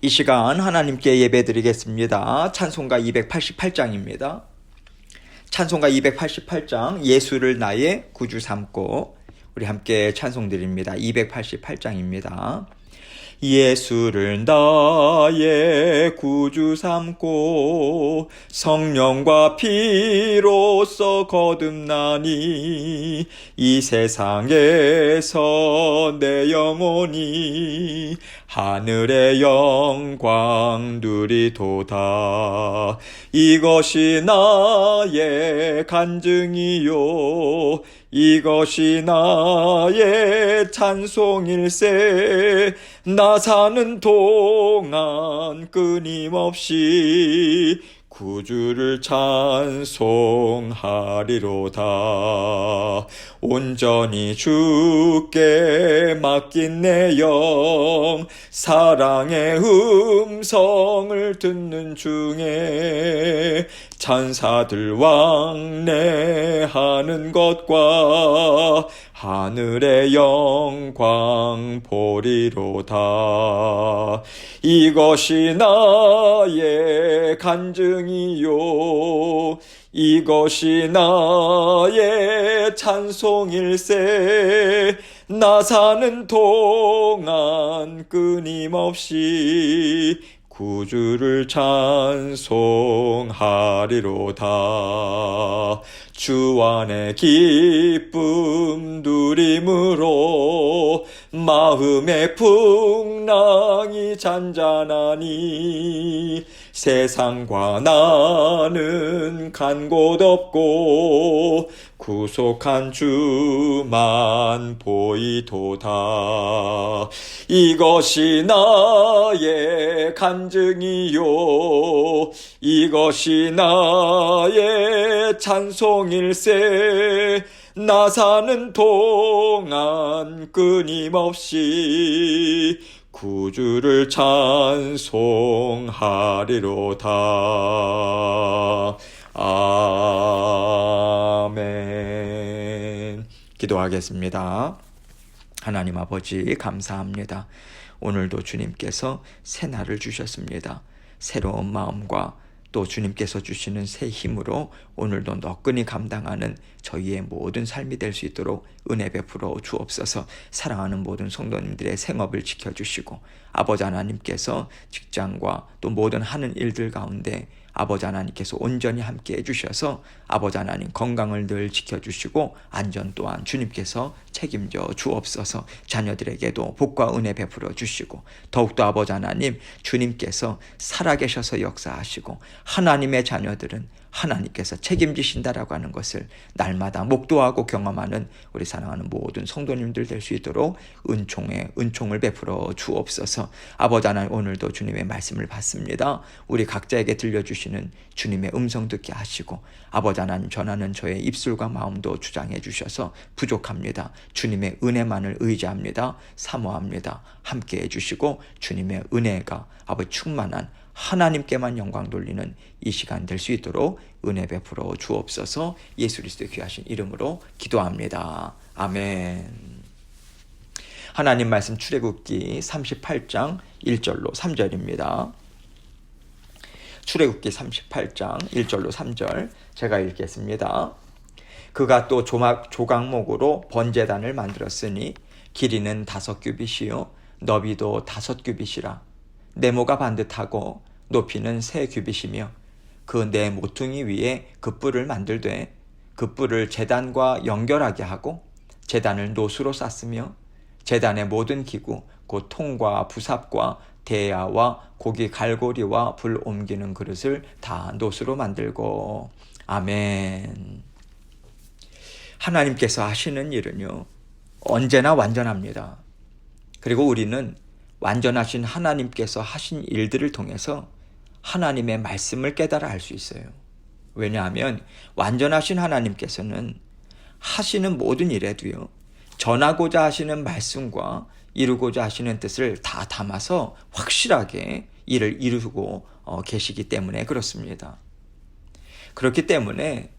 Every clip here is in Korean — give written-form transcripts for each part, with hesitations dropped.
이 시간 하나님께 예배드리겠습니다. 찬송가 288장입니다. 찬송가 288장 예수를 나의 구주 삼고 우리 함께 찬송드립니다. 288장입니다. 예수를 나의 구주 삼고 성령과 피로써 거듭나니 이 세상에서 내 영혼이 하늘의 영광 누리도다. 이것이 나의 간증이요 이것이 나의 찬송일세. 나 사는 동안 끊임없이 구주를 찬송하리로다. 온전히 주께 맡긴 내 영 사랑의 음성을 듣는 중에 천사들 왕래하는 것과 하늘의 영광 보리로다. 이것이 나의 간증이요 이것이 나의 찬송일세. 나 사는 동안 끊임없이 구주를 찬송하리로다. 주 안에 기쁨 누림으로 마음의 풍랑이 잔잔하니 세상과 나는 간 곳 없고 구속한 주만 보이도다. 이것이 나의 간증이요 이것이 나의 찬송일세. 나 사는 동안 끊임없이 구주를 찬송하리로다. 아멘. 기도하겠습니다. 하나님 아버지 감사합니다. 오늘도 주님께서 새 날을 주셨습니다. 새로운 마음과 또 주님께서 주시는 새 힘으로 오늘도 너끈히 감당하는 저희의 모든 삶이 될 수 있도록 은혜 베풀어 주옵소서. 사랑하는 모든 성도님들의 생업을 지켜주시고 아버지 하나님께서 직장과 또 모든 하는 일들 가운데 아버지 하나님께서 온전히 함께 해주셔서 아버지 하나님 건강을 늘 지켜주시고 안전 또한 주님께서 책임져 주옵소서. 자녀들에게도 복과 은혜 베풀어 주시고 더욱더 아버지 하나님 주님께서 살아계셔서 역사하시고 하나님의 자녀들은 하나님께서 책임지신다라고 하는 것을 날마다 목도하고 경험하는 우리 사랑하는 모든 성도님들 될 수 있도록 은총을 베풀어 주옵소서. 아버지 하나님 오늘도 주님의 말씀을 받습니다. 우리 각자에게 들려주시는 주님의 음성 듣게 하시고 아버지 하나님 전하는 저의 입술과 마음도 주장해 주셔서 부족합니다. 주님의 은혜만을 의지합니다. 사모합니다. 함께 해주시고 주님의 은혜가 아버지 충만한 하나님께만 영광 돌리는 이 시간 될 수 있도록 은혜 베풀어 주옵소서. 예수 그리스도의 귀하신 이름으로 기도합니다. 아멘. 하나님 말씀 출애굽기 38장 1절로 3절입니다. 출애굽기 38장 1절로 3절 제가 읽겠습니다. 그가 또 조각목으로 번제단을 만들었으니 길이는 5규빗이요 너비도 5규빗이라. 네모가 반듯하고 높이는 3규빗이며 그 네 모퉁이 위에 그 뿔을 만들되 그 뿔을 제단과 연결하게 하고 제단을 노수로 쌌으며 제단의 모든 기구 곧 통과 부삽과 대야와 고기 갈고리와 불 옮기는 그릇을 다 노수로 만들고. 아멘. 하나님께서 하시는 일은요 언제나 완전합니다. 그리고 우리는 완전하신 하나님께서 하신 일들을 통해서 하나님의 말씀을 깨달아 알 수 있어요. 왜냐하면 완전하신 하나님께서는 하시는 모든 일에도요 전하고자 하시는 말씀과 이루고자 하시는 뜻을 다 담아서 확실하게 일을 이루고 계시기 때문에 그렇습니다. 그렇기 때문에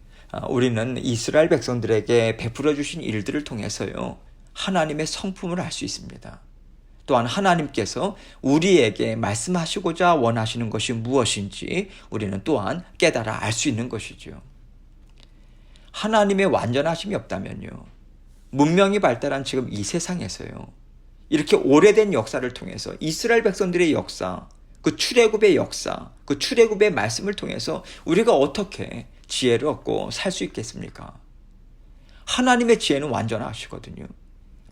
우리는 이스라엘 백성들에게 베풀어 주신 일들을 통해서요 하나님의 성품을 알 수 있습니다. 또한 하나님께서 우리에게 말씀하시고자 원하시는 것이 무엇인지 우리는 또한 깨달아 알 수 있는 것이죠. 하나님의 완전하심이 없다면요, 문명이 발달한 지금 이 세상에서요, 이렇게 오래된 역사를 통해서 이스라엘 백성들의 역사, 그 출애굽의 역사, 그 출애굽의 말씀을 통해서 우리가 어떻게 지혜를 얻고 살 수 있겠습니까? 하나님의 지혜는 완전하시거든요.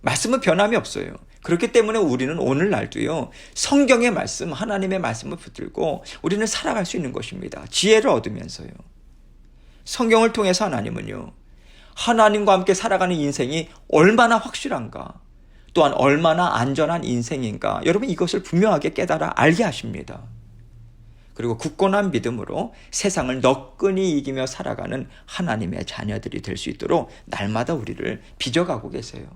말씀은 변함이 없어요. 그렇기 때문에 우리는 오늘날도요, 성경의 말씀, 하나님의 말씀을 붙들고 우리는 살아갈 수 있는 것입니다. 지혜를 얻으면서요. 성경을 통해서 하나님은요, 하나님과 함께 살아가는 인생이 얼마나 확실한가, 또한 얼마나 안전한 인생인가, 여러분 이것을 분명하게 깨달아 알게 하십니다. 그리고 굳건한 믿음으로 세상을 너끈히 이기며 살아가는 하나님의 자녀들이 될 수 있도록 날마다 우리를 빚어가고 계세요.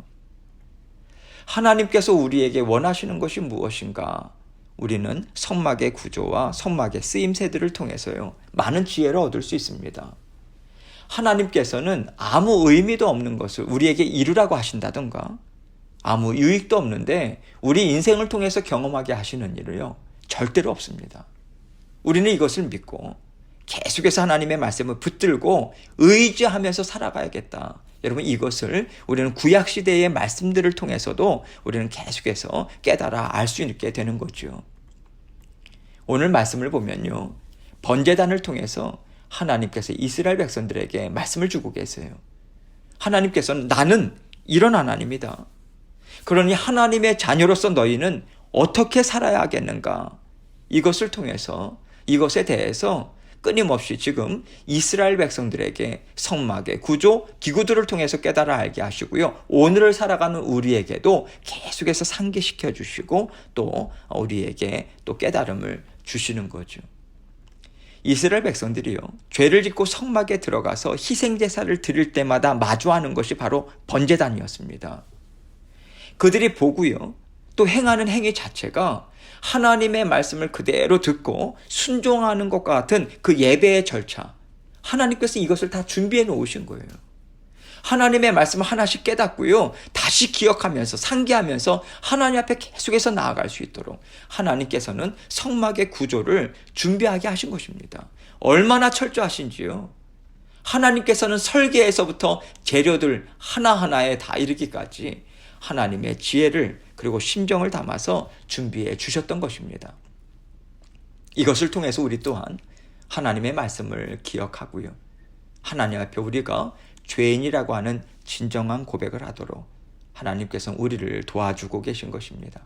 하나님께서 우리에게 원하시는 것이 무엇인가? 우리는 성막의 구조와 성막의 쓰임새들을 통해서요, 많은 지혜를 얻을 수 있습니다. 하나님께서는 아무 의미도 없는 것을 우리에게 이루라고 하신다던가, 아무 유익도 없는데 우리 인생을 통해서 경험하게 하시는 일을요, 절대로 없습니다. 우리는 이것을 믿고 계속해서 하나님의 말씀을 붙들고 의지하면서 살아가야겠다. 여러분 이것을 우리는 구약시대의 말씀들을 통해서도 우리는 계속해서 깨달아 알 수 있게 되는 거죠. 오늘 말씀을 보면요, 번제단을 통해서 하나님께서 이스라엘 백성들에게 말씀을 주고 계세요. 하나님께서는 나는 이런 하나님이다. 그러니 하나님의 자녀로서 너희는 어떻게 살아야 하겠는가? 이것을 통해서 이것에 대해서 끊임없이 지금 이스라엘 백성들에게 성막의 구조, 기구들을 통해서 깨달아 알게 하시고요, 오늘을 살아가는 우리에게도 계속해서 상기시켜 주시고 또 우리에게 또 깨달음을 주시는 거죠. 이스라엘 백성들이요, 죄를 짓고 성막에 들어가서 희생제사를 드릴 때마다 마주하는 것이 바로 번제단이었습니다. 그들이 보고요, 또 행하는 행위 자체가 하나님의 말씀을 그대로 듣고 순종하는 것과 같은 그 예배의 절차, 하나님께서 이것을 다 준비해 놓으신 거예요. 하나님의 말씀을 하나씩 깨닫고요, 다시 기억하면서 상기하면서 하나님 앞에 계속해서 나아갈 수 있도록 하나님께서는 성막의 구조를 준비하게 하신 것입니다. 얼마나 철저하신지요. 하나님께서는 설계에서부터 재료들 하나하나에 다 이르기까지 하나님의 지혜를 그리고 심정을 담아서 준비해 주셨던 것입니다. 이것을 통해서 우리 또한 하나님의 말씀을 기억하고요, 하나님 앞에 우리가 죄인이라고 하는 진정한 고백을 하도록 하나님께서는 우리를 도와주고 계신 것입니다.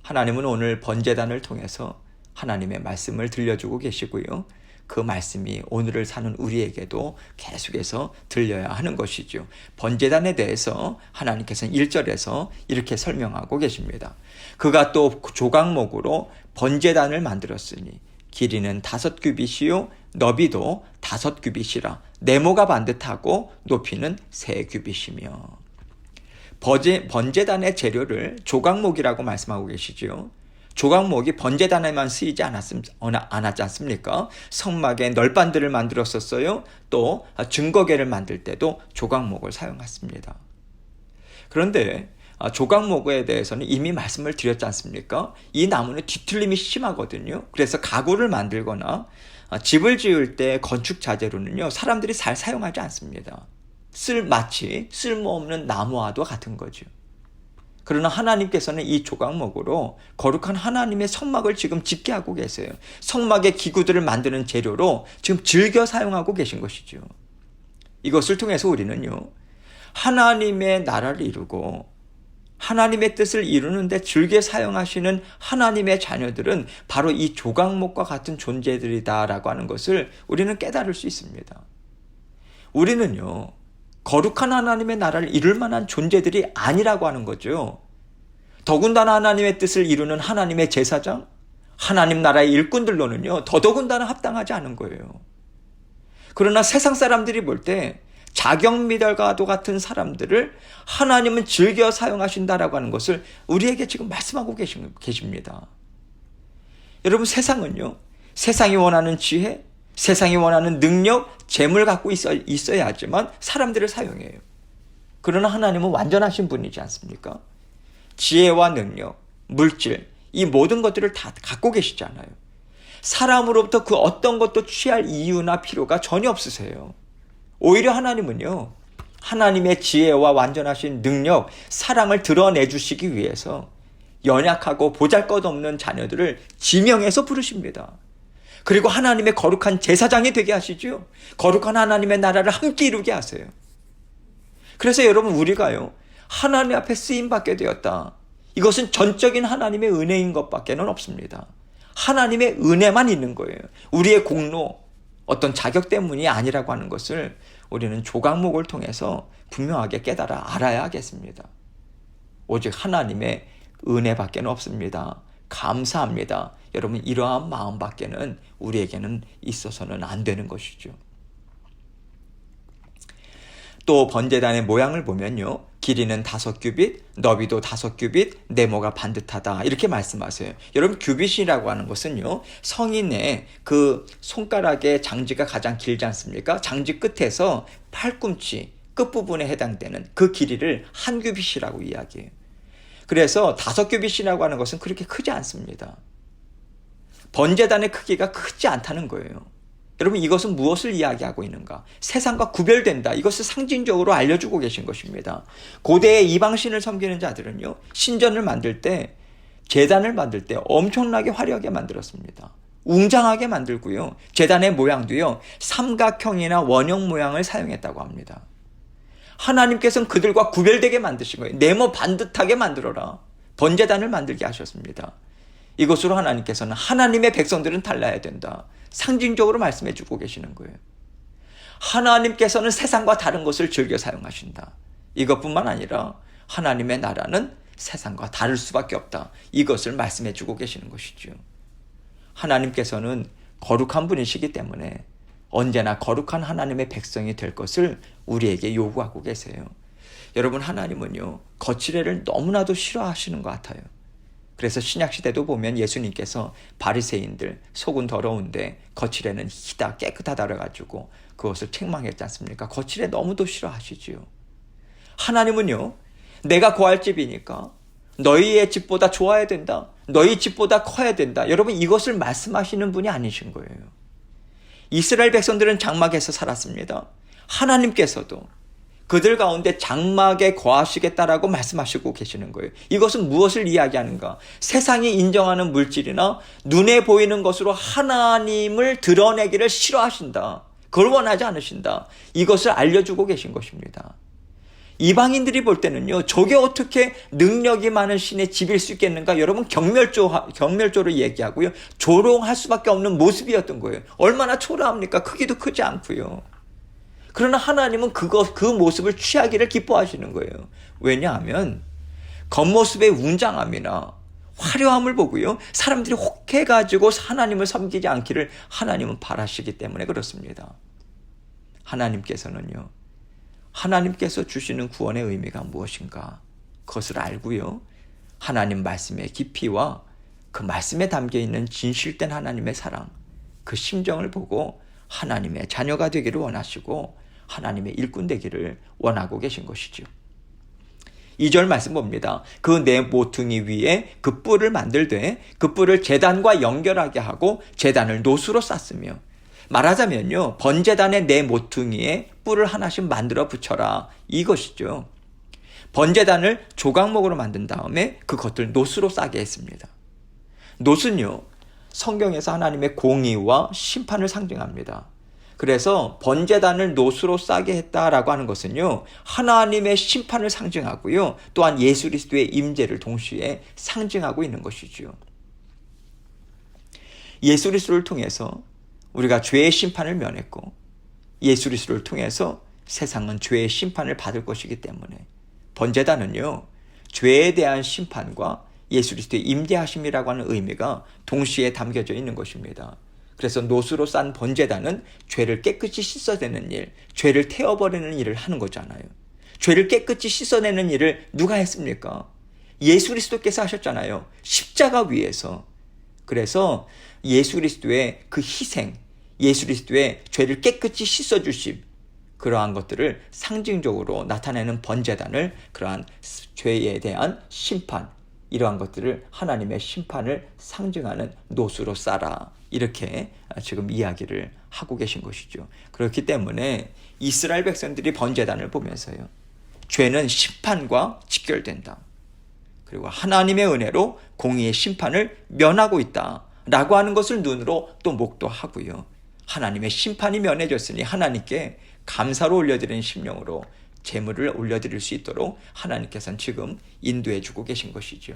하나님은 오늘 번제단을 통해서 하나님의 말씀을 들려주고 계시고요, 그 말씀이 오늘을 사는 우리에게도 계속해서 들려야 하는 것이죠. 번제단에 대해서 하나님께서는 1절에서 이렇게 설명하고 계십니다. 그가 또 조각목으로 번제단을 만들었으니 길이는 5규빗이요 너비도 5규빗이라 네모가 반듯하고 높이는 3규빗이며. 번제단의 재료를 조각목이라고 말씀하고 계시죠. 조각목이 번제단에만 쓰이지 않았지 않습니까? 성막에 널판들을 만들었었어요. 또 증거계를 만들 때도 조각목을 사용했습니다. 그런데 조각목에 대해서는 이미 말씀을 드렸지 않습니까? 이 나무는 뒤틀림이 심하거든요. 그래서 가구를 만들거나 집을 지을 때 건축 자재로는요, 사람들이 잘 사용하지 않습니다. 마치 쓸모없는 나무와도 같은 거죠. 그러나 하나님께서는 이 조각목으로 거룩한 하나님의 성막을 지금 짓게 하고 계세요. 성막의 기구들을 만드는 재료로 지금 즐겨 사용하고 계신 것이죠. 이것을 통해서 우리는요, 하나님의 나라를 이루고 하나님의 뜻을 이루는데 즐겨 사용하시는 하나님의 자녀들은 바로 이 조각목과 같은 존재들이다라고 하는 것을 우리는 깨달을 수 있습니다. 우리는요, 거룩한 하나님의 나라를 이룰 만한 존재들이 아니라고 하는 거죠. 더군다나 하나님의 뜻을 이루는 하나님의 제사장, 하나님 나라의 일꾼들로는요, 더더군다나 합당하지 않은 거예요. 그러나 세상 사람들이 볼 때 자경미달과도 같은 사람들을 하나님은 즐겨 사용하신다라고 하는 것을 우리에게 지금 말씀하고 계십니다. 여러분, 세상은요, 세상이 원하는 지혜, 세상이 원하는 능력, 재물 갖고 있어야 하지만 사람들을 사용해요. 그러나 하나님은 완전하신 분이지 않습니까? 지혜와 능력, 물질, 이 모든 것들을 다 갖고 계시잖아요. 사람으로부터 그 어떤 것도 취할 이유나 필요가 전혀 없으세요. 오히려 하나님은요, 하나님의 지혜와 완전하신 능력, 사랑을 드러내 주시기 위해서 연약하고 보잘것없는 자녀들을 지명해서 부르십니다. 그리고 하나님의 거룩한 제사장이 되게 하시죠. 거룩한 하나님의 나라를 함께 이루게 하세요. 그래서 여러분, 우리가요, 하나님 앞에 쓰임받게 되었다. 이것은 전적인 하나님의 은혜인 것밖에는 없습니다. 하나님의 은혜만 있는 거예요. 우리의 공로, 어떤 자격 때문이 아니라고 하는 것을 우리는 조각목을 통해서 분명하게 깨달아 알아야 하겠습니다. 오직 하나님의 은혜밖에는 없습니다. 감사합니다. 여러분, 이러한 마음밖에는 우리에게는 있어서는 안 되는 것이죠. 또 번제단의 모양을 보면요, 길이는 5규빗, 너비도 5규빗, 네모가 반듯하다, 이렇게 말씀하세요. 여러분, 규빗이라고 하는 것은요, 성인의 그 손가락의 장지가 가장 길지 않습니까? 장지 끝에서 팔꿈치 끝부분에 해당되는 그 길이를 한 규빗이라고 이야기해요. 그래서 5규빗이라고 하는 것은 그렇게 크지 않습니다. 번제단의 크기가 크지 않다는 거예요. 여러분, 이것은 무엇을 이야기하고 있는가? 세상과 구별된다. 이것을 상징적으로 알려주고 계신 것입니다. 고대의 이방신을 섬기는 자들은요, 신전을 만들 때, 제단을 만들 때 엄청나게 화려하게 만들었습니다. 웅장하게 만들고요, 제단의 모양도요, 삼각형이나 원형 모양을 사용했다고 합니다. 하나님께서는 그들과 구별되게 만드신 거예요. 네모 반듯하게 만들어라. 번제단을 만들게 하셨습니다. 이것으로 하나님께서는 하나님의 백성들은 달라야 된다, 상징적으로 말씀해 주고 계시는 거예요. 하나님께서는 세상과 다른 것을 즐겨 사용하신다. 이것뿐만 아니라 하나님의 나라는 세상과 다를 수밖에 없다. 이것을 말씀해 주고 계시는 것이죠. 하나님께서는 거룩한 분이시기 때문에 언제나 거룩한 하나님의 백성이 될 것을 우리에게 요구하고 계세요. 여러분, 하나님은요, 거칠애를 너무나도 싫어하시는 것 같아요. 그래서 신약시대도 보면 예수님께서 바리새인들 속은 더러운데 거칠애는 희다 깨끗하다 그래가지고 그것을 책망했지 않습니까? 거칠애 너무도 싫어하시지요. 하나님은요, 내가 거할 집이니까 너희의 집보다 좋아야 된다, 너희 집보다 커야 된다, 여러분, 이것을 말씀하시는 분이 아니신 거예요. 이스라엘 백성들은 장막에서 살았습니다. 하나님께서도 그들 가운데 장막에 거하시겠다라고 말씀하시고 계시는 거예요. 이것은 무엇을 이야기하는가? 세상이 인정하는 물질이나 눈에 보이는 것으로 하나님을 드러내기를 싫어하신다. 그걸 원하지 않으신다. 이것을 알려주고 계신 것입니다. 이방인들이 볼 때는요, 저게 어떻게 능력이 많은 신의 집일 수 있겠는가? 여러분, 경멸조로 얘기하고요, 조롱할 수밖에 없는 모습이었던 거예요. 얼마나 초라합니까? 크기도 크지 않고요. 그러나 하나님은 그 모습을 취하기를 기뻐하시는 거예요. 왜냐하면 겉모습의 웅장함이나 화려함을 보고요, 사람들이 혹해가지고 하나님을 섬기지 않기를 하나님은 바라시기 때문에 그렇습니다. 하나님께서는요, 하나님께서 주시는 구원의 의미가 무엇인가, 그것을 알고요, 하나님 말씀의 깊이와 그 말씀에 담겨있는 진실된 하나님의 사랑, 그 심정을 보고 하나님의 자녀가 되기를 원하시고 하나님의 일꾼 되기를 원하고 계신 것이죠. 2절 말씀 봅니다. 그 네 모퉁이 위에 그 뿔을 만들되 그 뿔을 제단과 연결하게 하고 제단을 노수로 쌌으며, 말하자면요, 번제단의 네 모퉁이에 뿔을 하나씩 만들어 붙여라, 이것이죠. 번제단을 조각목으로 만든 다음에 그것들 노수로 싸게 했습니다. 노수는요, 성경에서 하나님의 공의와 심판을 상징합니다. 그래서 번제단을 노수로 싸게 했다라고 하는 것은요, 하나님의 심판을 상징하고요, 또한 예수 그리스도의 임재를 동시에 상징하고 있는 것이죠. 예수 그리스도를 통해서 우리가 죄의 심판을 면했고, 예수 그리스도를 통해서 세상은 죄의 심판을 받을 것이기 때문에 번제단은요, 죄에 대한 심판과 예수 그리스도의 임재하심이라고 하는 의미가 동시에 담겨져 있는 것입니다. 그래서 노수로 싼 번제단은 죄를 깨끗이 씻어내는 일, 죄를 태워버리는 일을 하는 거잖아요. 죄를 깨끗이 씻어내는 일을 누가 했습니까? 예수 그리스도께서 하셨잖아요. 십자가 위에서. 그래서 예수 그리스도의 그 희생, 예수 그리스도의 죄를 깨끗이 씻어주심, 그러한 것들을 상징적으로 나타내는 번제단을 그러한 죄에 대한 심판, 이러한 것들을 하나님의 심판을 상징하는 노수로 쌓아, 이렇게 지금 이야기를 하고 계신 것이죠. 그렇기 때문에 이스라엘 백성들이 번제단을 보면서요, 죄는 심판과 직결된다, 그리고 하나님의 은혜로 공의의 심판을 면하고 있다라고 하는 것을 눈으로 또 목도하고요, 하나님의 심판이 면해졌으니 하나님께 감사로 올려드리는 심령으로 제물을 올려드릴 수 있도록 하나님께서는 지금 인도해 주고 계신 것이죠.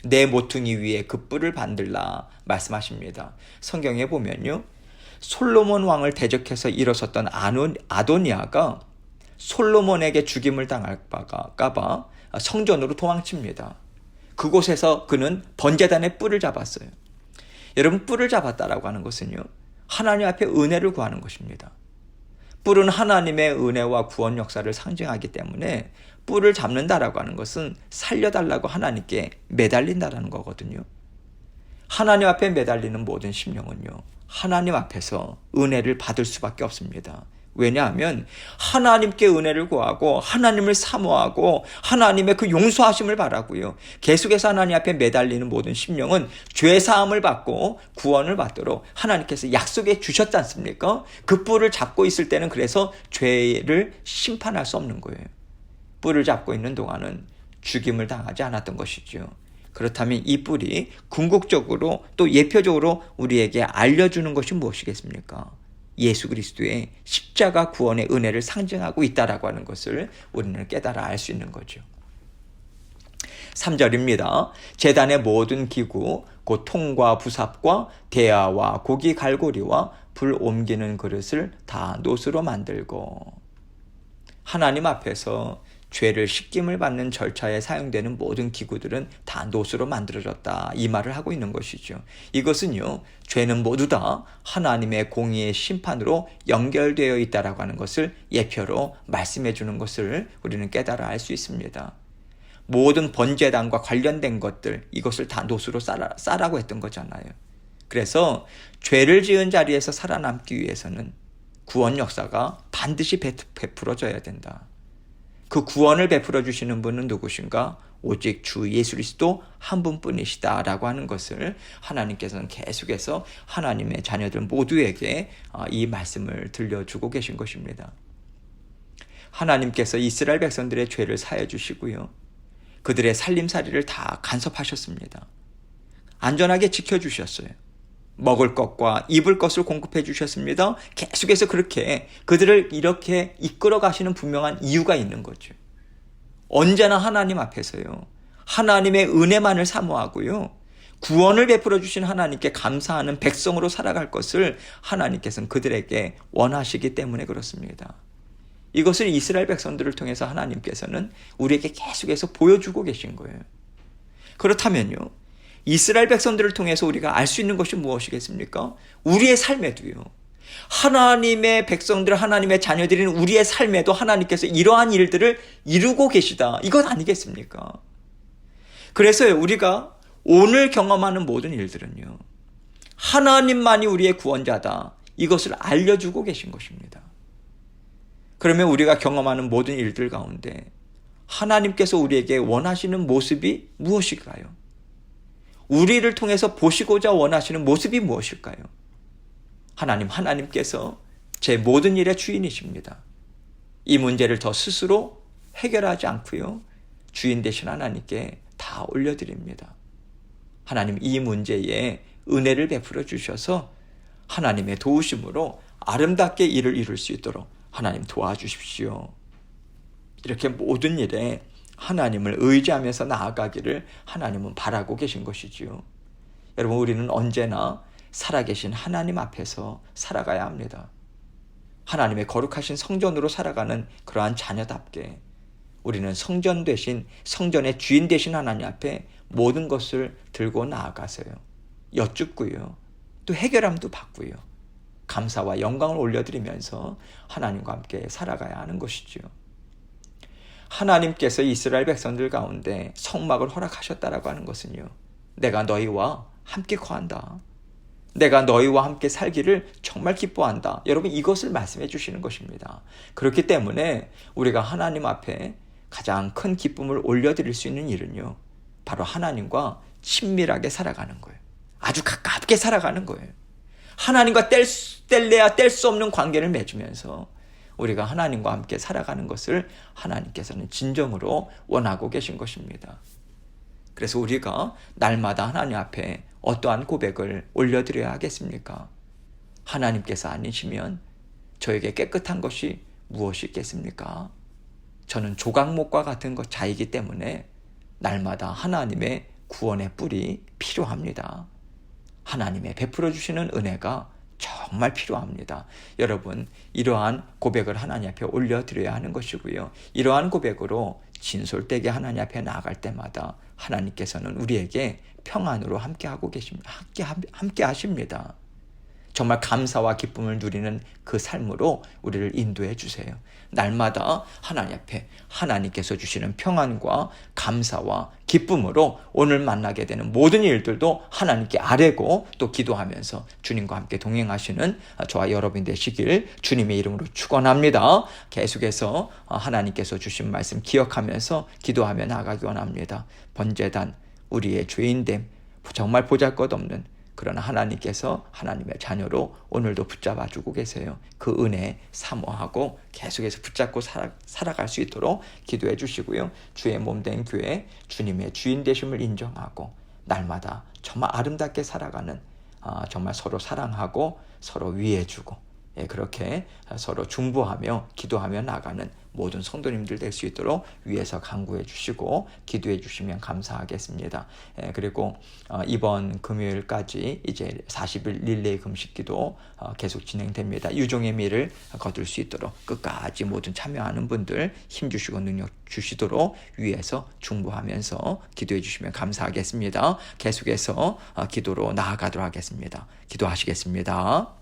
내 모퉁이 위에 그 뿔을 만들라 말씀하십니다. 성경에 보면요, 솔로몬 왕을 대적해서 일어섰던 아도니아가 솔로몬에게 죽임을 당할까봐 성전으로 도망칩니다. 그곳에서 그는 번제단의 뿔을 잡았어요. 여러분, 뿔을 잡았다라고 하는 것은요, 하나님 앞에 은혜를 구하는 것입니다. 뿔은 하나님의 은혜와 구원 역사를 상징하기 때문에 뿔을 잡는다라고 하는 것은 살려달라고 하나님께 매달린다라는 거거든요. 하나님 앞에 매달리는 모든 심령은요, 하나님 앞에서 은혜를 받을 수밖에 없습니다. 왜냐하면 하나님께 은혜를 구하고 하나님을 사모하고 하나님의 그 용서하심을 바라고요, 계속해서 하나님 앞에 매달리는 모든 심령은 죄사함을 받고 구원을 받도록 하나님께서 약속해 주셨지 않습니까? 그 뿔을 잡고 있을 때는 그래서 죄를 심판할 수 없는 거예요. 뿔을 잡고 있는 동안은 죽임을 당하지 않았던 것이죠. 그렇다면 이 뿔이 궁극적으로 또 예표적으로 우리에게 알려주는 것이 무엇이겠습니까? 예수 그리스도의 십자가 구원의 은혜를 상징하고 있다라고 하는 것을 우리는 깨달아 알 수 있는 거죠. 3절입니다. 제단의 모든 기구, 곧 통과 부삽과 대야와 고기 갈고리와 불 옮기는 그릇을 다 노수로 만들고, 하나님 앞에서 죄를 씻김을 받는 절차에 사용되는 모든 기구들은 다 노수로 만들어졌다, 이 말을 하고 있는 것이죠. 이것은요, 죄는 모두 다 하나님의 공의의 심판으로 연결되어 있다라고 하는 것을 예표로 말씀해 주는 것을 우리는 깨달아 알 수 있습니다. 모든 번제단과 관련된 것들, 이것을 다 노수로 싸라고 했던 거잖아요. 그래서 죄를 지은 자리에서 살아남기 위해서는 구원 역사가 반드시 베풀어져야 된다. 그 구원을 베풀어 주시는 분은 누구신가? 오직 주 예수 그리스도 한 분뿐이시다라고 하는 것을 하나님께서는 계속해서 하나님의 자녀들 모두에게 이 말씀을 들려주고 계신 것입니다. 하나님께서 이스라엘 백성들의 죄를 사해 주시고요, 그들의 살림살이를 다 간섭하셨습니다. 안전하게 지켜주셨어요. 먹을 것과 입을 것을 공급해 주셨습니다. 계속해서 그렇게 그들을 이렇게 이끌어 가시는 분명한 이유가 있는 거죠. 언제나 하나님 앞에서요, 하나님의 은혜만을 사모하고요, 구원을 베풀어 주신 하나님께 감사하는 백성으로 살아갈 것을 하나님께서는 그들에게 원하시기 때문에 그렇습니다. 이것을 이스라엘 백성들을 통해서 하나님께서는 우리에게 계속해서 보여주고 계신 거예요. 그렇다면요, 이스라엘 백성들을 통해서 우리가 알 수 있는 것이 무엇이겠습니까? 우리의 삶에도요, 하나님의 백성들, 하나님의 자녀들인 우리의 삶에도 하나님께서 이러한 일들을 이루고 계시다, 이것 아니겠습니까? 그래서 우리가 오늘 경험하는 모든 일들은요, 하나님만이 우리의 구원자다, 이것을 알려주고 계신 것입니다. 그러면 우리가 경험하는 모든 일들 가운데 하나님께서 우리에게 원하시는 모습이 무엇일까요? 우리를 통해서 보시고자 원하시는 모습이 무엇일까요? 하나님께서 제 모든 일의 주인이십니다. 이 문제를 더 스스로 해결하지 않고요, 주인 되신 하나님께 다 올려드립니다. 하나님, 이 문제에 은혜를 베풀어 주셔서 하나님의 도우심으로 아름답게 일을 이룰 수 있도록 하나님 도와주십시오. 이렇게 모든 일에 하나님을 의지하면서 나아가기를 하나님은 바라고 계신 것이지요. 여러분, 우리는 언제나 살아계신 하나님 앞에서 살아가야 합니다. 하나님의 거룩하신 성전으로 살아가는 그러한 자녀답게 우리는 성전 되신, 성전의 주인 되신 하나님 앞에 모든 것을 들고 나아가서요, 여쭙고요, 또 해결함도 받고요, 감사와 영광을 올려드리면서 하나님과 함께 살아가야 하는 것이죠. 하나님께서 이스라엘 백성들 가운데 성막을 허락하셨다라고 하는 것은요, 내가 너희와 함께 거한다, 내가 너희와 함께 살기를 정말 기뻐한다. 여러분, 이것을 말씀해 주시는 것입니다. 그렇기 때문에 우리가 하나님 앞에 가장 큰 기쁨을 올려드릴 수 있는 일은요, 바로 하나님과 친밀하게 살아가는 거예요. 아주 가깝게 살아가는 거예요. 하나님과 뗄래야 뗄 수 없는 관계를 맺으면서 우리가 하나님과 함께 살아가는 것을 하나님께서는 진정으로 원하고 계신 것입니다. 그래서 우리가 날마다 하나님 앞에 어떠한 고백을 올려드려야 하겠습니까? 하나님께서 아니시면 저에게 깨끗한 것이 무엇이 있겠습니까? 저는 조각목과 같은 것 자이기 때문에 날마다 하나님의 구원의 뿔이 필요합니다. 하나님의 베풀어 주시는 은혜가 정말 필요합니다. 여러분, 이러한 고백을 하나님 앞에 올려드려야 하는 것이고요. 이러한 고백으로 진솔되게 하나님 앞에 나아갈 때마다 하나님께서는 우리에게 평안으로 함께하고 계십니다. 함께 하십니다. 정말 감사와 기쁨을 누리는 그 삶으로 우리를 인도해 주세요. 날마다 하나님 앞에 하나님께서 주시는 평안과 감사와 기쁨으로 오늘 만나게 되는 모든 일들도 하나님께 아뢰고 또 기도하면서 주님과 함께 동행하시는 저와 여러분 되시길 주님의 이름으로 축원합니다. 계속해서 하나님께서 주신 말씀 기억하면서 기도하며 나아가기 원합니다. 번제단, 우리의 죄인됨, 정말 보잘것없는 그러나 하나님께서 하나님의 자녀로 오늘도 붙잡아 주고 계세요. 그 은혜 사모하고 계속해서 붙잡고 살아갈 수 있도록 기도해 주시고요. 주의 몸된 교회, 주님의 주인 되심을 인정하고 날마다 정말 아름답게 살아가는, 정말 서로 사랑하고 서로 위해주고, 그렇게 서로 중보하며 기도하며 나가는 모든 성도님들 될 수 있도록 위에서 간구해 주시고 기도해 주시면 감사하겠습니다. 그리고 이번 금요일까지 이제 40일 릴레이 금식기도 계속 진행됩니다. 유종의 미를 거둘 수 있도록 끝까지 모든 참여하는 분들 힘주시고 능력 주시도록 위에서 중보하면서 기도해 주시면 감사하겠습니다. 계속해서 기도로 나아가도록 하겠습니다. 기도하시겠습니다.